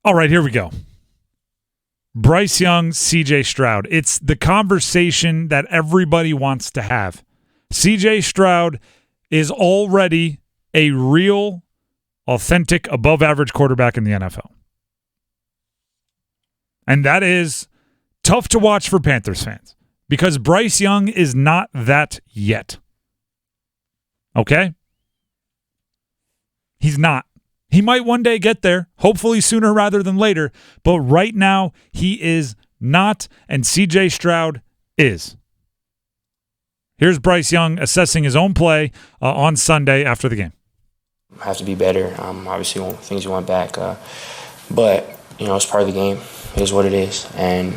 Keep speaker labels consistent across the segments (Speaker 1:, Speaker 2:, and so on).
Speaker 1: All right, here we go. Bryce Young, CJ Stroud. It's the conversation that everybody wants to have. CJ Stroud is already a real, authentic, above-average quarterback in the NFL. And that is tough to watch for Panthers fans because Bryce Young is not that yet. Okay? He's not. He might one day get there, hopefully sooner rather than later, but right now he is not, and CJ Stroud is. Here's Bryce Young assessing his own play on Sunday after the game.
Speaker 2: Have to be better. Obviously, things you want back, but it's part of the game. It is what it is, and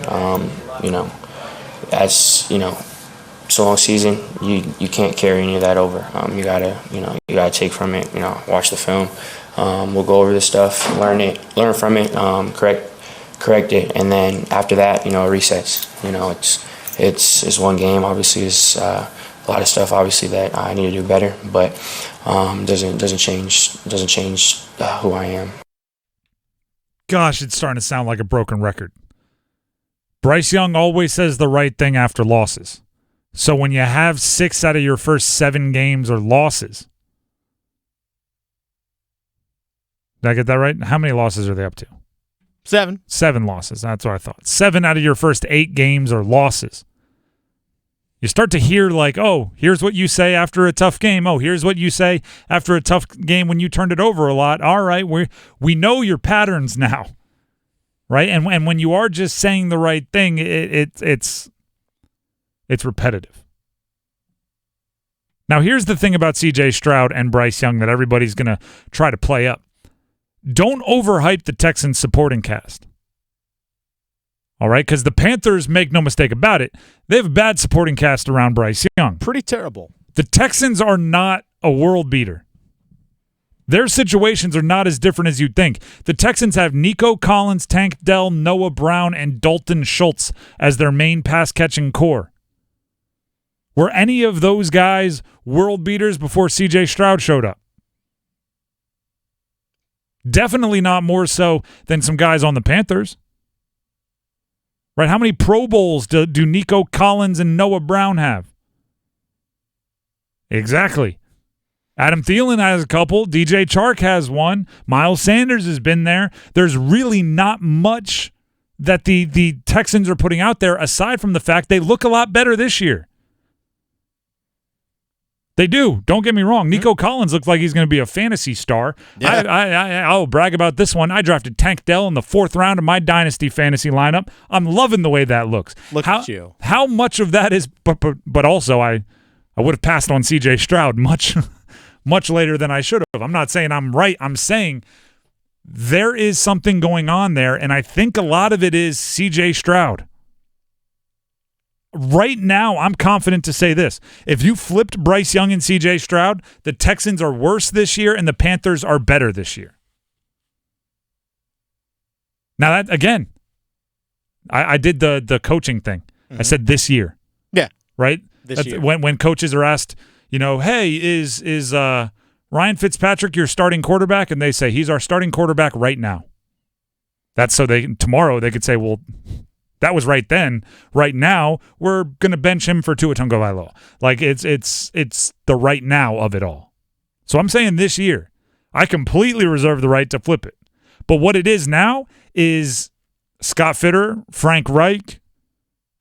Speaker 2: that's it's a long season. You can't carry any of that over. You gotta take from it. Watch the film. We'll go over this stuff, learn from it, correct it, and then after that, it resets. It's one game. Obviously, it's a lot of stuff. Obviously, that I need to do better, but doesn't change who I am.
Speaker 1: Gosh, it's starting to sound like a broken record. Bryce Young always says the right thing after losses. So when you have 6 out of your first 7 games are losses. Did I get that right? How many losses are they up to?
Speaker 3: 7.
Speaker 1: 7 losses. That's what I thought. 7 out of your first 8 games are losses. You start to hear like, oh, here's what you say after a tough game. Oh, here's what you say after a tough game when you turned it over a lot. All right, we know your patterns now, right? And when you are just saying the right thing, it's repetitive. Now, here's the thing about CJ Stroud and Bryce Young that everybody's going to try to play up. Don't overhype the Texans supporting cast. All right, because the Panthers, make no mistake about it, they have a bad supporting cast around Bryce Young.
Speaker 3: Pretty terrible.
Speaker 1: The Texans are not a world beater. Their situations are not as different as you'd think. The Texans have Nico Collins, Tank Dell, Noah Brown, and Dalton Schultz as their main pass-catching core. Were any of those guys world beaters before CJ Stroud showed up? Definitely not more so than some guys on the Panthers. Right? How many Pro Bowls do Nico Collins and Noah Brown have? Exactly. Adam Thielen has a couple. DJ Chark has one. Miles Sanders has been there. There's really not much that the Texans are putting out there aside from the fact they look a lot better this year. They do. Don't get me wrong. Nico Collins looks like he's going to be a fantasy star. Yeah. I'll brag about this one. I drafted Tank Dell in the 4th round of my Dynasty fantasy lineup. I'm loving the way that looks.
Speaker 3: Look at you.
Speaker 1: How much of that is but also I would have passed on CJ Stroud much later than I should have. I'm not saying I'm right. I'm saying there is something going on there, and I think a lot of it is CJ Stroud. Right now, I'm confident to say this. If you flipped Bryce Young and CJ Stroud, the Texans are worse this year and the Panthers are better this year. Now, that again, I did the coaching thing. Mm-hmm. I said this year.
Speaker 3: Yeah.
Speaker 1: Right?
Speaker 3: This year.
Speaker 1: When coaches are asked, hey, is Ryan Fitzpatrick your starting quarterback? And they say, he's our starting quarterback right now. That's so tomorrow they could say, well, that was right then. Right now, we're going to bench him for Tua Tagovailoa. Like, it's the right now of it all. So I'm saying this year, I completely reserve the right to flip it. But what it is now is Scott Fitter, Frank Reich,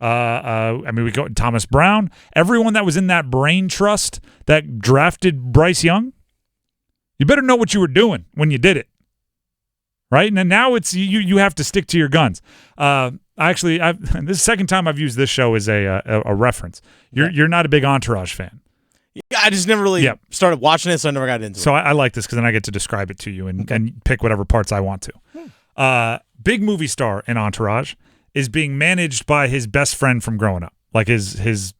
Speaker 1: we go Thomas Brown, everyone that was in that brain trust that drafted Bryce Young, you better know what you were doing when you did it. Right? And now it's you have to stick to your guns. This is the second time I've used this show as a reference. You're not a big Entourage fan.
Speaker 3: Yeah, I just never really started watching it, so I never got into it.
Speaker 1: So I like this because then I get to describe it to you and pick whatever parts I want to. Big movie star in Entourage is being managed by his best friend from growing up. Like his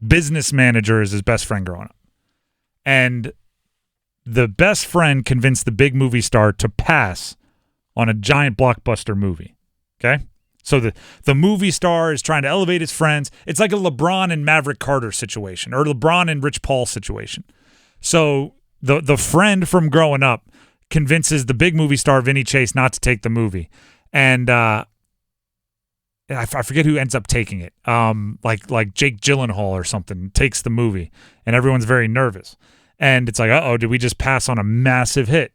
Speaker 1: business manager is his best friend growing up. And the best friend convinced the big movie star to pass on a giant blockbuster movie. Okay? So the movie star is trying to elevate his friends. It's like a LeBron and Maverick Carter situation or LeBron and Rich Paul situation. So the friend from growing up convinces the big movie star Vinny Chase not to take the movie. And I forget who ends up taking it. Like Jake Gyllenhaal or something takes the movie, and everyone's very nervous. And it's like, uh-oh, did we just pass on a massive hit?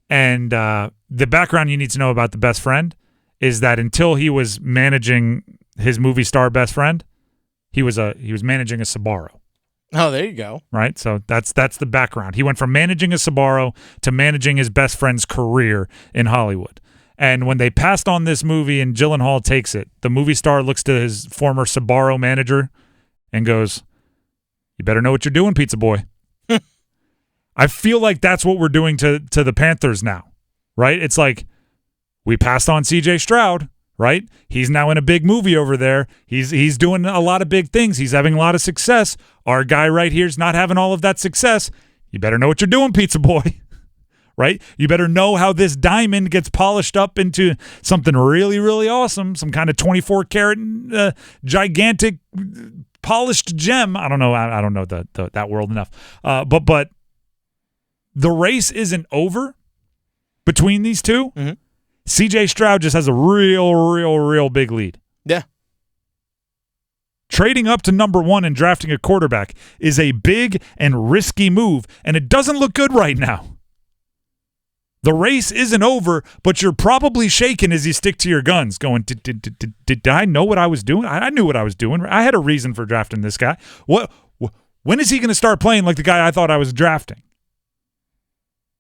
Speaker 1: And the background you need to know about the best friend is that until he was managing his movie star best friend, he was managing a Sbarro.
Speaker 3: Oh, there you go.
Speaker 1: Right? So that's the background. He went from managing a Sbarro to managing his best friend's career in Hollywood. And when they passed on this movie and Gyllenhaal takes it, the movie star looks to his former Sbarro manager and goes, "You better know what you're doing, pizza boy." I feel like that's what we're doing to the Panthers now, right? It's like we passed on CJ Stroud, right? He's now in a big movie over there. He's doing a lot of big things. He's having a lot of success. Our guy right here is not having all of that success. You better know what you're doing, pizza boy, right? You better know how this diamond gets polished up into something really, really awesome, some kind of 24-karat gigantic polished gem. I don't know. I don't know that world enough. But the race isn't over between these two.
Speaker 3: Mm-hmm.
Speaker 1: CJ Stroud just has a real big lead.
Speaker 3: Yeah.
Speaker 1: Trading up to number 1 and drafting a quarterback is a big and risky move, and it doesn't look good right now. The race isn't over, but you're probably shaking as you stick to your guns, going, did I know what I was doing? I knew what I was doing. I had a reason for drafting this guy. When is he going to start playing like the guy I thought I was drafting?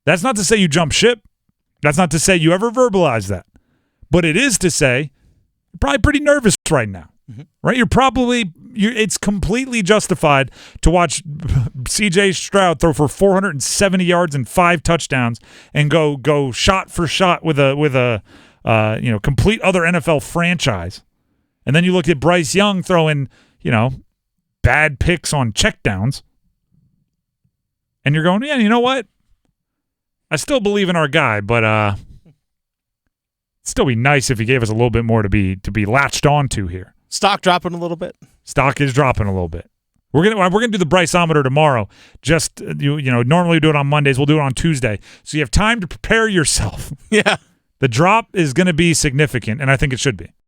Speaker 1: That's not to say you jump ship. That's not to say you ever verbalize that. But it is to say you're probably pretty nervous right now, right? It's completely justified to watch CJ Stroud throw for 470 yards and 5 touchdowns and go shot for shot with a complete other NFL franchise. And then you look at Bryce Young throwing, bad picks on checkdowns. And you're going, yeah, you know what? I still believe in our guy, but it'd still be nice if he gave us a little bit more to be latched onto here.
Speaker 3: Stock dropping a little bit.
Speaker 1: Stock is dropping a little bit. We're gonna do the Bryceometer tomorrow. Just normally we do it on Mondays. We'll do it on Tuesday, so you have time to prepare yourself.
Speaker 3: Yeah,
Speaker 1: the drop is going to be significant, and I think it should be.